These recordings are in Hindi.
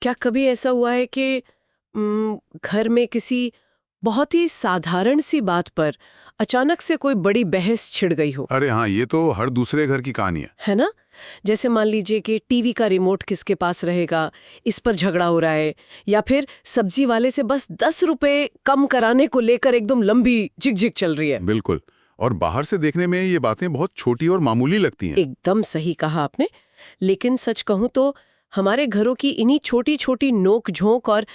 क्या कभी ऐसा हुआ है कि घर में किसी बहुत ही साधारण सी बात पर अचानक से कोई बड़ी बहस छिड़ गई हो? अरे हाँ, ये तो हर दूसरे घर की कहानी है। है ना? जैसे मान लीजिए कि टीवी का रिमोट किसके पास रहेगा, इस पर झगड़ा हो रहा है, या फिर सब्जी वाले से बस 10 रुपए कम कराने को लेकर एकदम लंबी झिकझिक चल रही है। बिल्कुल। और बाहर से देखने में ये बातें बहुत छोटी और मामूली लगती हैं। एकदम सही कहा आपने। लेकिन सच कहूं तो हमारे घरों की इन्हीं छोटी छोटी नोक झोंक और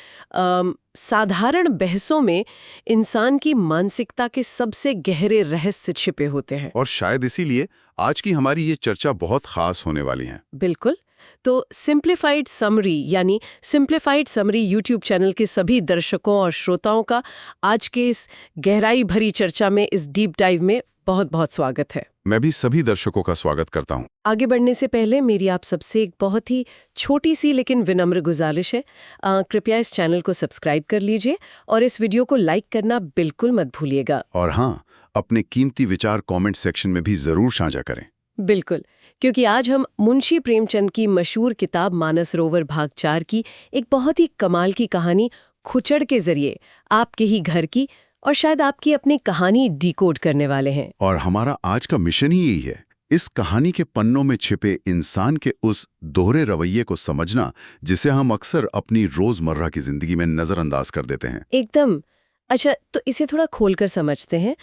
साधारण बहसों में इंसान की मानसिकता के सबसे गहरे रहस्य छिपे होते हैं। और शायद इसीलिए आज की हमारी ये चर्चा बहुत खास होने वाली है। बिल्कुल। तो सिंप्लीफाइड समरी यूट्यूब चैनल के सभी दर्शकों और श्रोताओं का आज के इस गहराई भरी चर्चा में, इस डीप डाइव में बहुत बहुत स्वागत है। मैं भी सभी दर्शकों का स्वागत करता हूँ। आगे बढ़ने से पहले मेरी आप सबसे एक बहुत ही छोटी सी लेकिन विनम्र गुजारिश है। कृपया इस चैनल को सब्सक्राइब कर लीजिए और इस वीडियो को लाइक करना बिल्कुल मत भूलिएगा। और हाँ, अपने कीमती विचार कमेंट सेक्शन में भी जरूर साझा करें। बिल्कुल, क्योंकि आज हम मुंशी प्रेमचंद की मशहूर किताब मानसरोवर भाग 4 की एक बहुत ही कमाल की कहानी खुचड़ के जरिए आपके ही घर की और शायद आपकी अपनी कहानी डिकोड करने वाले हैं। और हमारा आज का मिशन ही यही है, इस कहानी के पन्नों में छिपे इंसान के उस दोहरे रवैये को समझना जिसे हम अक्सर अपनी रोजमर्रा की जिंदगी में नजरअंदाज कर देते हैं। एकदम। अच्छा, तो इसे थोड़ा खोलकर समझते हैं।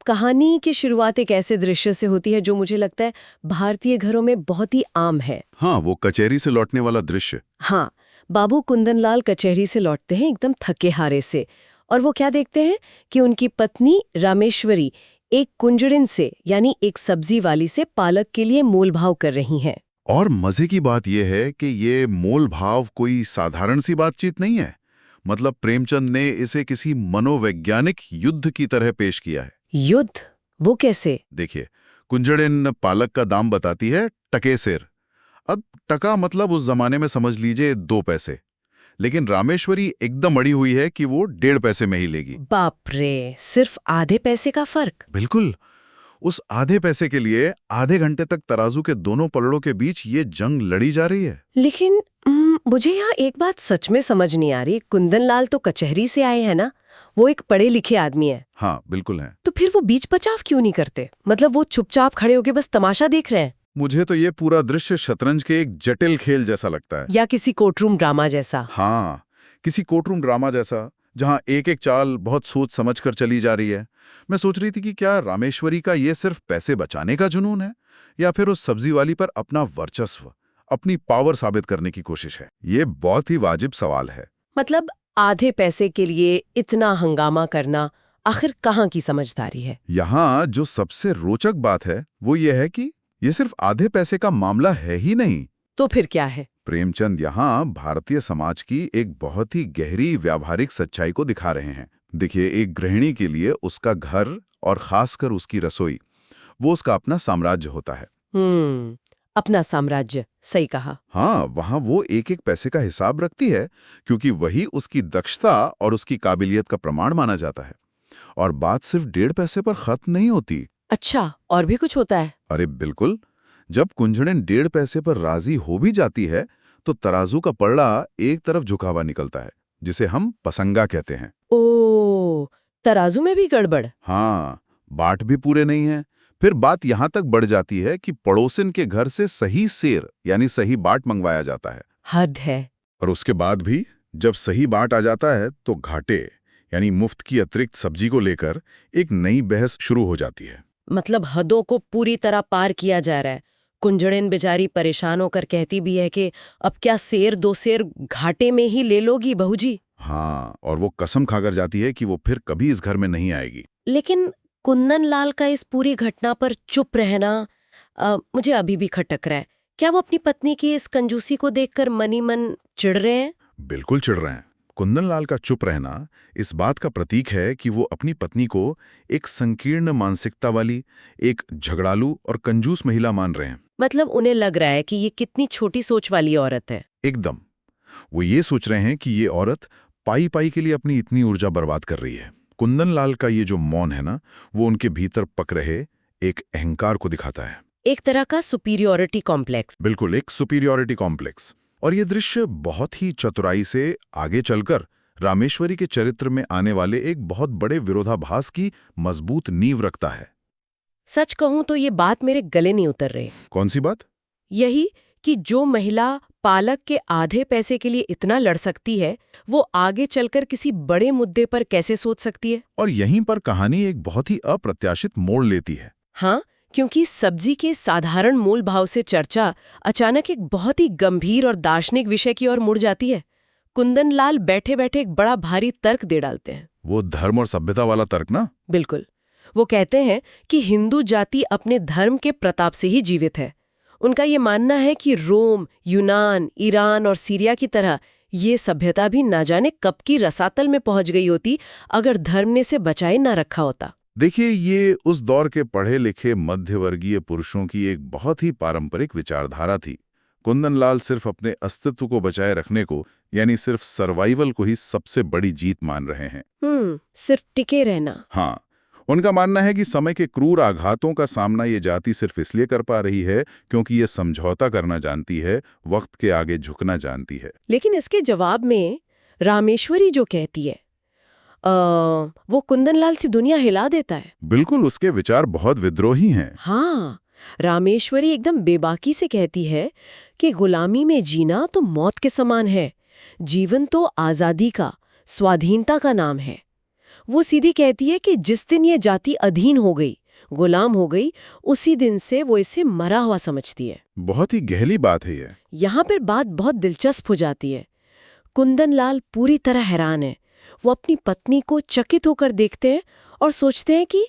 कहानी की शुरुआत एक ऐसे दृश्य से होती है जो मुझे लगता है भारतीय घरों में बहुत ही आम है। हाँ, वो कचहरी से लौटने वाला दृश्य। हाँ, बाबू कुंदनलाल कचहरी से लौटते हैं एकदम थके हारे से, और वो क्या देखते हैं कि उनकी पत्नी रामेश्वरी एक कुंजड़िन से, यानी एक सब्जी वाली से पालक के लिए मोल भाव कर रही हैं। और मजे की बात यह है कि ये मोल भाव कोई साधारण सी बातचीत नहीं है। मतलब प्रेमचंद ने इसे किसी मनोवैज्ञानिक युद्ध की तरह पेश किया है। युद्ध? वो कैसे? देखिए, कुंजड़िन पालक का दाम बताती है टके सेर। अब टका मतलब उस जमाने में समझ लीजिए 2 पैसे। लेकिन रामेश्वरी एकदम अड़ी हुई है कि वो 1.5 पैसे में ही लेगी। बाप रे, सिर्फ आधे पैसे का फर्क? बिल्कुल। उस आधे पैसे के लिए आधे घंटे तक तराजू के दोनों पलड़ों के बीच ये जंग लड़ी जा रही है। लेकिन मुझे यहाँ एक बात सच में समझ नहीं आ रही। कुंदनलाल तो कचहरी से आए हैं ना, वो एक पढ़े लिखे आदमी है। हाँ, बिल्कुल है। तो फिर वो बीच बचाव क्यों नहीं करते? मतलब वो चुपचाप खड़े होके बस तमाशा देख रहे हैं? मुझे तो ये पूरा दृश्य शतरंज के एक जटिल खेल जैसा लगता है। या किसी कोर्टरूम ड्रामा जैसा? हाँ, किसी कोर्टरूम ड्रामा जैसा, जहां एक एक चाल बहुत सोच समझ कर चली जा रही है। मैं सोच रही थी कि क्या रामेश्वरी का ये सिर्फ पैसे बचाने का जुनून है, या फिर उस सब्जी वाली पर अपना वर्चस्व, अपनी पावर साबित करने की कोशिश है। ये बहुत ही वाजिब सवाल है। मतलब आधे पैसे के लिए इतना हंगामा करना आखिर कहाँ की समझदारी है? यहाँ जो सबसे रोचक बात है वो ये है कि ये सिर्फ आधे पैसे का मामला है ही नहीं। तो फिर क्या है? प्रेमचंद यहाँ भारतीय समाज की एक बहुत ही गहरी व्यावहारिक सच्चाई को दिखा रहे हैं। देखिए, एक गृहिणी के लिए उसका घर और खासकर उसकी रसोई, वो उसका अपना साम्राज्य होता है। अपना साम्राज्य, सही कहा। हाँ, वहाँ वो एक एक पैसे का हिसाब रखती है, क्योंकि वही उसकी दक्षता और उसकी काबिलियत का प्रमाण माना जाता है। और बात सिर्फ 1.5 पैसे पर खत्म नहीं होती। अच्छा, और भी कुछ होता है? अरे बिल्कुल। जब कुंजड़िन 1.5 पैसे पर राजी हो भी जाती है तो तराजू का पलड़ा एक तरफ झुका हुआ निकलता है, जिसे हम पसंगा कहते हैं। ओ, तराजू में भी गड़बड़? हाँ, बाट भी पूरे नहीं है। फिर बात यहां तक बढ़ जाती है कि पड़ोसिन के घर से सही सेर यानी सही बाट मंगवाया जाता है। हद है। और उसके बाद भी जब सही बाट आ जाता है तो घाटे यानी मुफ्त की अतिरिक्त सब्जी को लेकर एक नई बहस शुरू हो जाती है। मतलब हदों को पूरी तरह पार किया जा रहा है। कुंजड़िन बेचारी परेशान होकर कहती भी है कि अब क्या सेर 2 सेर घाटे में ही ले लोगी बहू जी? हाँ, और वो कसम खाकर जाती है कि वो फिर कभी इस घर में नहीं आएगी। लेकिन कुंदनलाल का इस पूरी घटना पर चुप रहना मुझे अभी भी खटक रहा है। क्या वो अपनी पत्नी की इस कंजूसी को देखकर मनी मन चिढ़ रहे हैं? बिल्कुल चिढ़ रहे हैं। कुंदनलाल का चुप रहना इस बात का प्रतीक है कि वो अपनी पत्नी को एक संकीर्ण मानसिकता वाली, एक झगड़ालू और कंजूस महिला मान रहे हैं। मतलब उन्हें लग रहा है कि ये कितनी छोटी सोच वाली औरत है। एकदम। वो ये सोच रहे हैं कि ये औरत पाई पाई के लिए अपनी इतनी ऊर्जा बर्बाद कर रही है। कुंदनलाल का ये जो मौन है ना, वो उनके भीतर पक रहे एक अहंकार को दिखाता है। एक तरह का सुपीरियॉरिटी कॉम्प्लेक्स। बिल्कुल, एक सुपीरियॉरिटी कॉम्प्लेक्स। और ये दृश्य बहुत ही चतुराई से आगे चलकर रामेश्वरी के चरित्र में आने वाले एक बहुत बड़े विरोधाभास की मजबूत नींव रखता है। सच कहूं तो ये बात मेरे गले नहीं उतर रही। कौन सी बात? यही कि जो महिला पालक के आधे पैसे के लिए इतना लड़ सकती है, वो आगे चलकर किसी बड़े मुद्दे पर कैसे सोच सकती है। और यहीं पर कहानी एक बहुत ही अप्रत्याशित मोड़ लेती है। हाँ, क्योंकि सब्जी के साधारण मूल भाव से चर्चा अचानक एक बहुत ही गंभीर और दार्शनिक विषय की ओर मुड़ जाती है। कुंदन लाल बैठे बैठे एक बड़ा भारी तर्क दे डालते हैं। वो धर्म और सभ्यता वाला तर्क ना? बिल्कुल। वो कहते हैं कि हिंदू जाति अपने धर्म के प्रताप से ही जीवित है। उनका ये मानना है कि रोम, यूनान, ईरान और सीरिया की तरह ये सभ्यता भी ना जाने कब की रसातल में पहुंच गई होती अगर धर्म ने से बचाए ना रखा होता। देखिए, ये उस दौर के पढ़े लिखे मध्यवर्गीय पुरुषों की एक बहुत ही पारंपरिक विचारधारा थी। कुंदन लाल सिर्फ अपने अस्तित्व को बचाए रखने को, यानी सिर्फ सर्वाइवल को ही सबसे बड़ी जीत मान रहे हैं। सिर्फ टिके रहना। हाँ, उनका मानना है कि समय के क्रूर आघातों का सामना ये जाति सिर्फ इसलिए कर पा रही है क्योंकि ये समझौता करना जानती है, वक्त के आगे झुकना जानती है। लेकिन इसके जवाब में रामेश्वरी जो कहती है, वो कुंदन लाल से दुनिया हिला देता है। बिल्कुल, उसके विचार बहुत विद्रोही हैं। हाँ, रामेश्वरी एकदम बेबाकी से कहती है कि गुलामी में जीना तो मौत के समान है, जीवन तो आजादी का, स्वाधीनता का नाम है। वो सीधी कहती है कि जिस दिन ये जाति अधीन हो गई, गुलाम हो गई, उसी दिन से वो इसे मरा हुआ समझती है। बहुत ही गहरी बात है ये। यहाँ पर बात बहुत दिलचस्प हो जाती है। कुंदन लाल पूरी तरह हैरान है। वो अपनी पत्नी को चकित होकर देखते हैं और सोचते हैं कि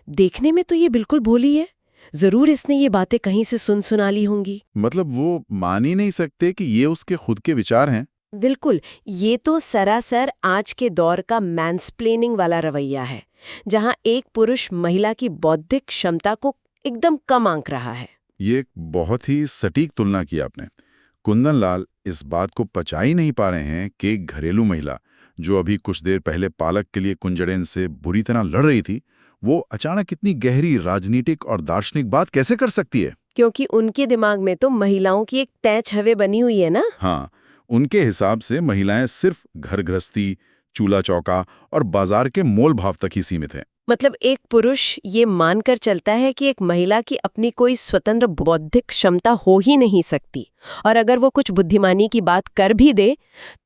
देखने में तो ये बिल्कुल भोली है, जरूर इसने ये बातें कहीं से सुना ली होंगी। मतलब वो मान ही नहीं सकते कि ये उसके खुद के विचार हैं। बिल्कुल, ये तो सरासर आज के दौर का मैंसप्लेनिंग वाला रवैया है, जहां एक पुरुष महिला की बौद्धिक क्षमता को एकदम कम आंक रहा है। ये एक बहुत ही सटीक तुलना की आपने। कुंदन लाल इस बात को पचा ही नहीं पा रहे हैं कि एक घरेलू महिला जो अभी कुछ देर पहले पालक के लिए कुंजड़ेन से बुरी तरह लड़ रही थी, वो अचानक इतनी गहरी राजनीतिक और दार्शनिक बात कैसे कर सकती है? क्योंकि उनके दिमाग में तो महिलाओं की एक तय छवि बनी हुई है ना। हाँ, उनके हिसाब से महिलाएं सिर्फ घर गृहस्थी, चूल्हा चौका और बाजार के मोल भाव तक ही सीमित हैं। मतलब एक पुरुष ये मानकर चलता है कि एक महिला की अपनी कोई स्वतंत्र बौद्धिक क्षमता हो ही नहीं सकती, और अगर वो कुछ बुद्धिमानी की बात कर भी दे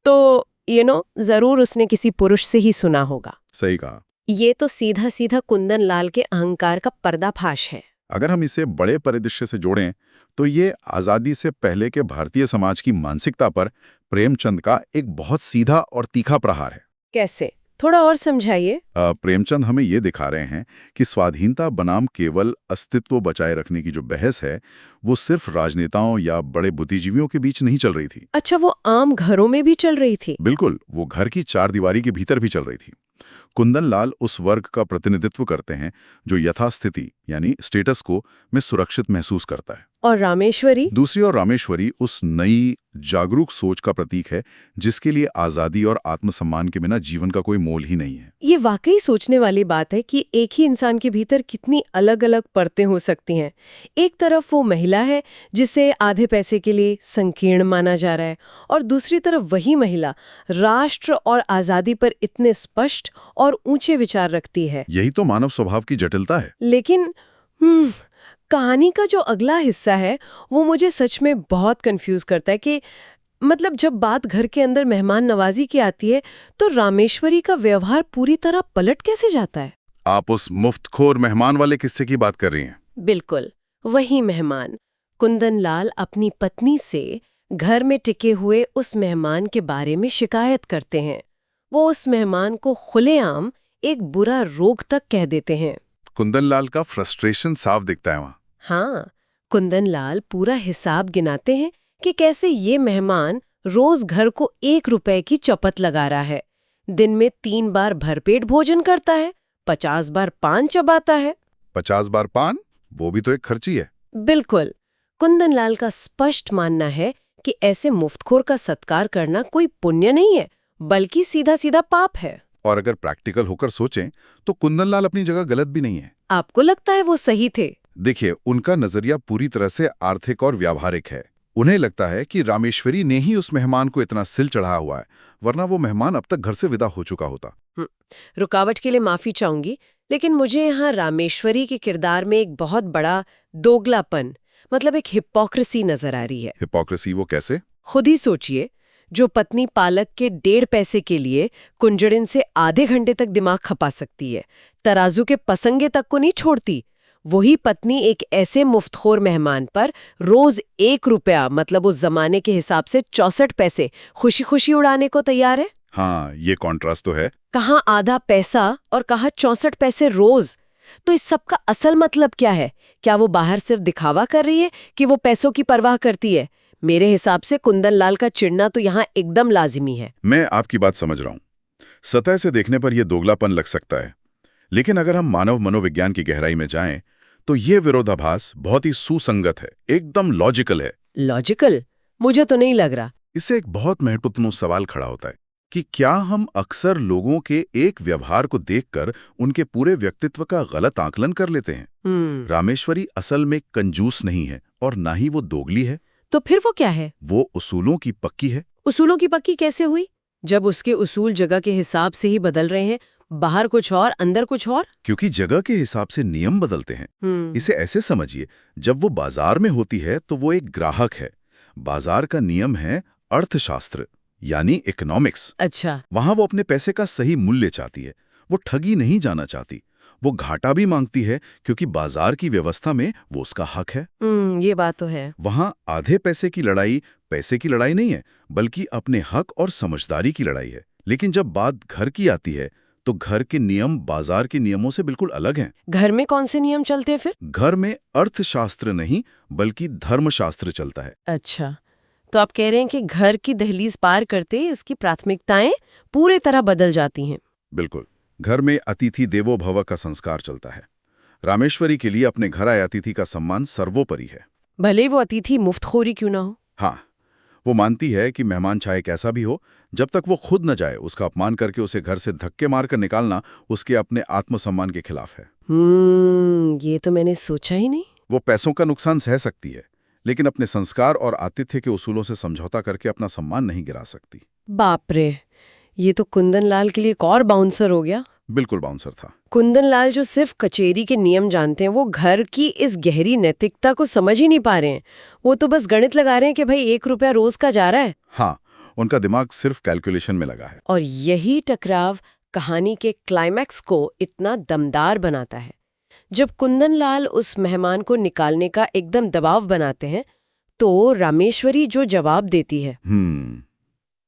तो जरूर उसने किसी पुरुष से ही सुना होगा। सही कहा। ये तो सीधा सीधा कुंदन लाल के अहंकार का पर्दाफाश है। अगर हम इसे बड़े परिदृश्य से जोड़ें तो ये आज़ादी से पहले के भारतीय समाज की मानसिकता पर प्रेमचंद का एक बहुत सीधा और तीखा प्रहार है। कैसे? थोड़ा और समझाइए। प्रेमचंद हमें ये दिखा रहे हैं कि स्वाधीनता बनाम केवल अस्तित्व बचाए रखने की जो बहस है, वो सिर्फ राजनेताओं या बड़े बुद्धिजीवियों के बीच नहीं चल रही थी। अच्छा, वो आम घरों में भी चल रही थी? बिल्कुल, वो घर की चार दीवारी के भीतर भी चल रही थी। कुंदन लाल उस वर्ग का प्रतिनिधित्व करते हैं जो यथास्थिति यानी स्टेटस को में सुरक्षित महसूस करता है। और रामेश्वरी? दूसरी ओर रामेश्वरी उस नई जागरूक सोच का प्रतीक है जिसके लिए आजादी और आत्मसम्मान के बिना जीवन का कोई मोल ही नहीं है। ये वाकई सोचने वाली बात है कि एक ही इंसान के भीतर कितनी अलग अलग परतें हो सकती हैं। एक तरफ वो महिला है जिसे आधे पैसे के लिए संकीर्ण माना जा रहा है, और दूसरी तरफ वही महिला राष्ट्र और आजादी पर इतने स्पष्ट और ऊंचे विचार रखती है। यही तो मानव स्वभाव की जटिलता है। लेकिन कहानी का जो अगला हिस्सा है वो मुझे सच में बहुत कंफ्यूज करता है कि मतलब जब बात घर के अंदर मेहमान नवाजी की आती है तो रामेश्वरी का व्यवहार पूरी तरह पलट कैसे जाता है? आप उस मुफ्तखोर मेहमान वाले किस्से की बात कर रही हैं? बिल्कुल, वही मेहमान। कुंदन लाल अपनी पत्नी से घर में टिके हुए उस मेहमान के बारे में शिकायत करते हैं। वो उस मेहमान को खुलेआम एक बुरा रोग तक कह देते हैं। कुंदन लाल का फ्रस्ट्रेशन साफ दिखता है वहाँ। हाँ, कुंदन लाल पूरा हिसाब गिनाते हैं कि कैसे ये मेहमान रोज घर को 1 रुपए की चपत लगा रहा है, दिन में 3 बार भरपेट भोजन करता है, 50 बार पान चबाता है। 50 बार पान? वो भी तो एक खर्ची है। बिल्कुल। कुंदन लाल का स्पष्ट मानना है कि ऐसे मुफ्तखोर का सत्कार करना कोई पुण्य नहीं है, बल्कि सीधा सीधा पाप है। और अगर प्रैक्टिकल होकर सोचें तो कुंदन लाल अपनी जगह गलत भी नहीं है। आपको लगता है वो सही थे? देखिए, उनका नजरिया पूरी तरह से आर्थिक और व्यावहारिक है। उन्हें लगता है कि रामेश्वरी ने ही उस मेहमान को इतना सिल चढ़ाया हुआ है, वरना वो मेहमान अब तक घर से विदा हो चुका होता। रुकावट के लिए माफी चाहूंगी, लेकिन मुझे यहाँ रामेश्वरी के किरदार में एक बहुत बड़ा दोगलापन, मतलब एक हिपोक्रेसी नजर आ रही है। हिपोक्रेसी वो कैसे? खुद ही सोचिए, जो पत्नी पालक के 1.5 पैसे के लिए कुंजड़िन से आधे घंटे तक दिमाग खपा सकती है, तराजू के पसंगे तक को नहीं छोड़ती, वही पत्नी एक ऐसे मुफ्तखोर मेहमान पर रोज 1 रुपया, मतलब उस जमाने के हिसाब से 64 पैसे खुशी खुशी उड़ाने को तैयार है। हाँ, ये कॉन्ट्रास्ट तो है। कहाँ आधा पैसा और कहाँ 64 पैसे रोज। तो इस सब का असल मतलब क्या है? क्या वो बाहर सिर्फ दिखावा कर रही है कि वो पैसों की परवाह करती है? मेरे हिसाब से कुंदन लाल का चिढ़ना तो यहाँ एकदम लाजिमी है। मैं आपकी बात समझ रहा हूँ। सतह से देखने पर यह दोगलापन लग सकता है, लेकिन अगर हम मानव मनोविज्ञान की गहराई में जाएं, तो ये विरोधाभास बहुत ही सुसंगत है, एकदम लॉजिकल है। लॉजिकल? मुझे तो नहीं लग रहा। इससे एक बहुत महत्वपूर्ण सवाल खड़ा होता है कि क्या हम अक्सर लोगों के एक व्यवहार को देखकर उनके पूरे व्यक्तित्व का गलत आकलन कर लेते हैं? रामेश्वरी असल में कंजूस नहीं है और ना ही वो दोगली है। तो फिर वो क्या है? वो उसूलों की पक्की है। उसूलों की पक्की कैसे हुई, जब उसके उसूल जगह के हिसाब से ही बदल रहे हैं, बाहर कुछ और अंदर कुछ और? क्योंकि जगह के हिसाब से नियम बदलते हैं। इसे ऐसे समझिए, जब वो बाजार में होती है तो वो एक ग्राहक है। बाजार का नियम है अर्थशास्त्र, यानी इकोनॉमिक्स। अच्छा। वहां वो अपने पैसे का सही मूल्य चाहती है, वो ठगी नहीं जाना चाहती। वो घाटा भी मांगती है क्योंकि बाजार की व्यवस्था में वो उसका हक है। ये बात तो है। वहां आधे पैसे की लड़ाई नहीं है, बल्कि अपने हक और समझदारी की लड़ाई है। लेकिन जब बात घर की आती है तो घर के नियम बाजार के नियमों से बिल्कुल अलग हैं। घर में कौन से नियम चलते हैं फिर? घर में अर्थशास्त्र नहीं, बल्कि धर्मशास्त्र चलता है। अच्छा, तो आप कह रहे हैं कि घर की दहलीज पार करते इसकी प्राथमिकताएं पूरी तरह बदल जाती हैं। बिल्कुल। घर में अतिथि देवो भव का संस्कार चलता है। रामेश्वरी के लिए अपने घर आए अतिथि का सम्मान सर्वोपरि है, भले वो अतिथि मुफ्तखोरी क्यों ना हो। हाँ, वो मानती है कि मेहमान चाहे कैसा भी हो, जब तक वो खुद न जाए उसका अपमान करके उसे घर से धक्के मारकर निकालना उसके अपने आत्मसम्मान के खिलाफ है। ये तो मैंने सोचा ही नहीं। वो पैसों का नुकसान सह सकती है, लेकिन अपने संस्कार और आतिथ्य के उसूलों से समझौता करके अपना सम्मान नहीं गिरा सकती। बाप रे, ये तो कुंदन लाल के लिए एक और बाउंसर हो गया। बिल्कुल बाउंसर था। कुंदन लाल जो सिर्फ कचेरी के नियम जानते हैं, वो घर की इस गहरी नैतिकता को समझ ही नहीं पा रहे हैं। वो तो बस गणित लगा रहे हैं कि भाई 1 रुपया रोज का जा रहा है। हाँ, उनका दिमाग सिर्फ कैलकुलेशन में लगा है। और यही टकराव कहानी के क्लाइमैक्स को इतना दमदार बनाता है। जब कुंदन लाल उस मेहमान को निकालने का एकदम दबाव बनाते हैं, तो रामेश्वरी जो जवाब देती है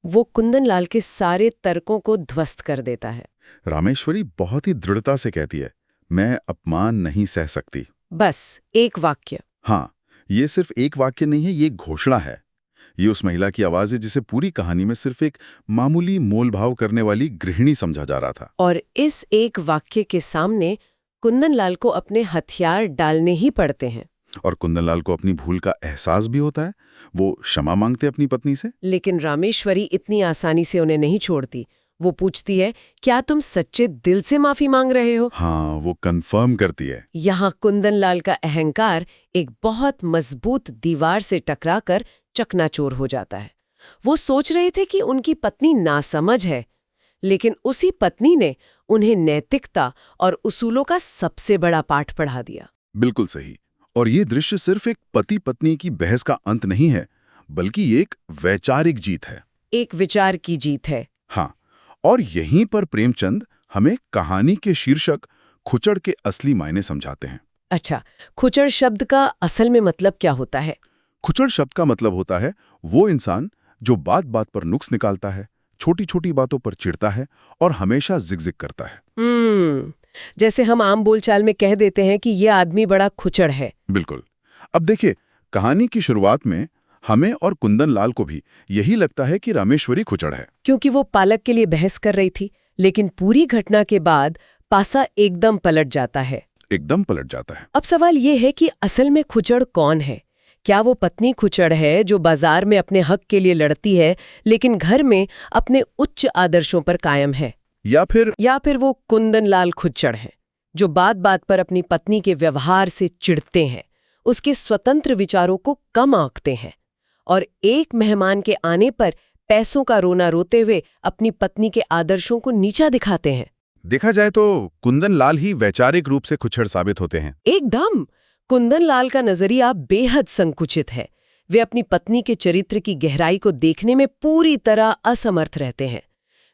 वो कुंदन लाल के सारे तर्कों को ध्वस्त कर देता है। रामेश्वरी बहुत ही दृढ़ता से कहती है, मैं अपमान नहीं सह सकती। बस एक वाक्य। हाँ, ये सिर्फ एक वाक्य नहीं है, ये घोषणा है। ये उस महिला की आवाज है जिसे पूरी कहानी में सिर्फ एक मामूली मोलभाव करने वाली गृहिणी समझा जा रहा था। और इस एक वाक्य के सामने कुंदन लाल को अपने हथियार डालने ही पड़ते हैं। और कुंदन लाल को अपनी भूल का एहसास भी होता है। वो क्षमा मांगते अपनी पत्नी से। लेकिन रामेश्वरी इतनी आसानी से उन्हें नहीं छोड़ती। वो पूछती है, क्या तुम सच्चे दिल से माफी मांग रहे हो? हाँ, वो कंफर्म करती है। यहाँ कुंदन लाल का अहंकार एक बहुत मजबूत दीवार से टकराकर चकनाचूर हो जाता है। वो सोच रहे थे कि उनकी पत्नी नासमझ है, लेकिन उसी पत्नी ने उन्हें नैतिकता और उसूलों का सबसे बड़ा पाठ पढ़ा दिया। बिल्कुल सही। और ये दृश्य सिर्फ एक पति पत्नी की बहस का अंत नहीं है, बल्कि एक वैचारिक जीत है। एक विचार की जीत है। हाँ, और यहीं पर प्रेमचंद हमें कहानी के शीर्षक खुचड़ के असली मायने समझाते हैं। अच्छा, खुचड़ शब्द का असल में मतलब क्या होता है? खुचड़ शब्द का मतलब होता है वो इंसान जो बात बात पर नुक्स निकालता है, छोटी छोटी बातों पर चिढ़ता है और हमेशा जिग-जिग करता है। जैसे हम आम बोलचाल में कह देते हैं कि ये आदमी बड़ा खुचड़ है। बिल्कुल। अब देखिए, कहानी की शुरुआत में हमें और कुंदन लाल को भी यही लगता है कि रामेश्वरी खुचड़ है, क्योंकि वो पालक के लिए बहस कर रही थी। लेकिन पूरी घटना के बाद पासा एकदम पलट जाता है। एकदम पलट जाता है। अब सवाल ये है कि असल में खुचड़ कौन है? क्या वो पत्नी खुचड़ है जो बाजार में अपने हक के लिए लड़ती है, लेकिन घर में अपने उच्च आदर्शों पर कायम है? या फिर वो कुंदन लाल खुच्चड़ हैं, जो बात बात पर अपनी पत्नी के व्यवहार से चिढ़ते हैं, उसके स्वतंत्र विचारों को कम आंकते हैं और एक मेहमान के आने पर पैसों का रोना रोते हुए अपनी पत्नी के आदर्शों को नीचा दिखाते हैं। देखा जाए तो कुंदन लाल ही वैचारिक रूप से खुच्चड़ साबित होते हैं। एकदम। कुंदन लाल का नजरिया बेहद संकुचित है। वे अपनी पत्नी के चरित्र की गहराई को देखने में पूरी तरह असमर्थ रहते हैं।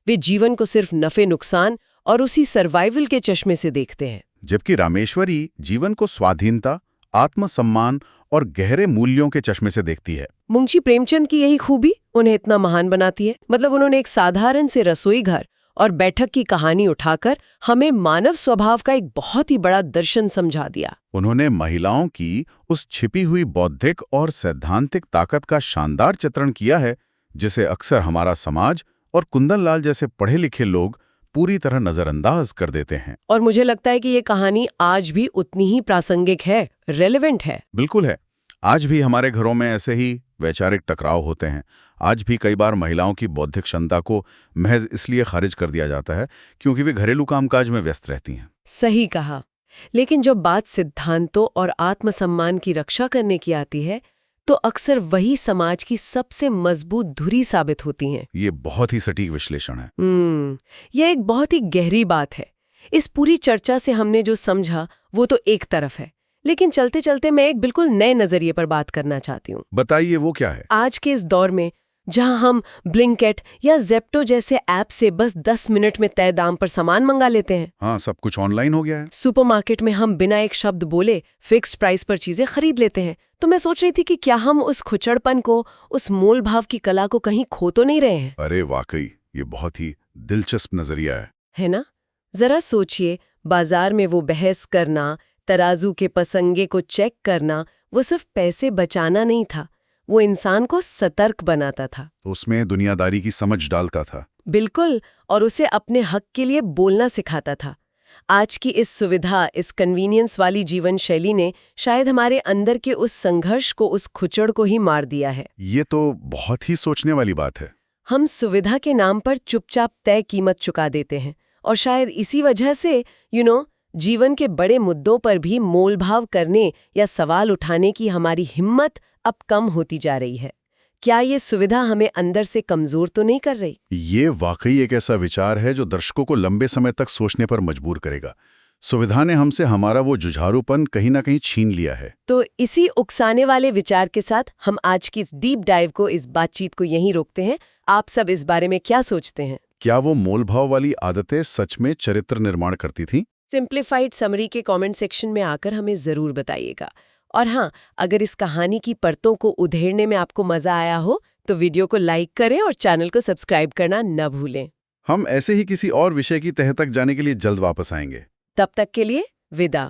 वे जीवन को सिर्फ नफे नुकसान और उसी सर्वाइवल के चश्मे से देखते हैं। जबकि रामेश्वरी जीवन को स्वाधीनता, आत्मसम्मान और गहरे मूल्यों के चश्मे से देखती है। मुंशी प्रेमचंद की यही खूबी उन्हें इतना महान बनाती है। मतलब उन्होंने एक साधारण से रसोई घर और बैठक की कहानी उठाकर हमें मानव स्वभाव का एक बहुत ही बड़ा दर्शन समझा दिया। उन्होंने महिलाओं की उस छिपी हुई बौद्धिक और सैद्धांतिक ताकत का शानदार चित्रण किया है, जिसे अक्सर हमारा समाज और कुंदन लाल जैसे पढ़े लिखे लोग पूरी तरह नजरअंदाज कर देते हैं। और मुझे लगता है कि ये कहानी आज भी उतनी ही प्रासंगिक है, रेलेवेंट है। बिल्कुल है। आज भी हमारे घरों में ऐसे ही वैचारिक टकराव होते हैं। आज भी कई बार महिलाओं की बौद्धिक क्षमता को महज इसलिए खारिज कर दिया जाता है क्योंकि वे घरेलू कामकाज में व्यस्त रहती हैं। सही कहा। लेकिन जब बात सिद्धांतों और आत्मसम्मान की रक्षा करने की आती है तो अक्सर वही समाज की सबसे मजबूत धुरी साबित होती हैं। ये बहुत ही सटीक विश्लेषण है। यह एक बहुत ही गहरी बात है। इस पूरी चर्चा से हमने जो समझा वो तो एक तरफ है, लेकिन चलते चलते मैं एक बिल्कुल नए नजरिए पर बात करना चाहती हूँ। बताइए, वो क्या है? आज के इस दौर में जहां हम ब्लिंकेट या ज़ेप्टो जैसे ऐप से बस 10 मिनट में तय दाम पर सामान मंगा लेते हैं। हाँ, सब कुछ ऑनलाइन हो गया है। सुपरमार्केट में हम बिना एक शब्द बोले फिक्स्ड प्राइस पर चीजें खरीद लेते हैं। तो मैं सोच रही थी कि क्या हम उस खुचड़पन को, उस मोल भाव की कला को कहीं खो तो नहीं रहे हैं? अरे वाकई, ये बहुत ही दिलचस्प नजरिया है ना? जरा सोचिए, बाजार में वो बहस करना, तराजू के पसंगे को चेक करना, वो सिर्फ पैसे बचाना नहीं था, वो इंसान को सतर्क बनाता था। तो उसमें दुनियादारी की समझ डालता था। बिल्कुल, और उसे अपने हक के लिए बोलना सिखाता था। आज की इस सुविधा, इस कन्वीनियंस वाली जीवन शैली ने शायद हमारे अंदर के उस संघर्ष को, उस खुचड़ को ही मार दिया है। ये तो बहुत ही सोचने वाली बात है। हम सुविधा के नाम पर चुपचाप तय कीमत चुका देते हैं, और शायद इसी वजह से जीवन के बड़े मुद्दों पर भी मोलभाव करने या सवाल उठाने की हमारी हिम्मत अब कम होती जा रही है। क्या ये सुविधा हमें अंदर से कमजोर तो नहीं कर रही? ये वाकई एक ऐसा विचार है जो दर्शकों को लंबे समय तक सोचने पर मजबूर करेगा। सुविधा ने हमसे हमारा वो जुझारूपन कहीं ना कहीं छीन लिया है। तो इसी उकसाने वाले विचार के साथ हम आज की इस डीप डाइव को, इस बातचीत को यहीं रोकते हैं। आप सब इस बारे में क्या सोचते हैं? क्या वो मोलभाव वाली आदतें सच में चरित्र निर्माण करती थीं? सिंप्लीफाइड समरी के कमेंट सेक्शन में आकर हमें जरूर बताइएगा। और हाँ, अगर इस कहानी की परतों को उधेड़ने में आपको मजा आया हो तो वीडियो को लाइक करें और चैनल को सब्सक्राइब करना न भूलें। हम ऐसे ही किसी और विषय की तह तक जाने के लिए जल्द वापस आएंगे। तब तक के लिए विदा।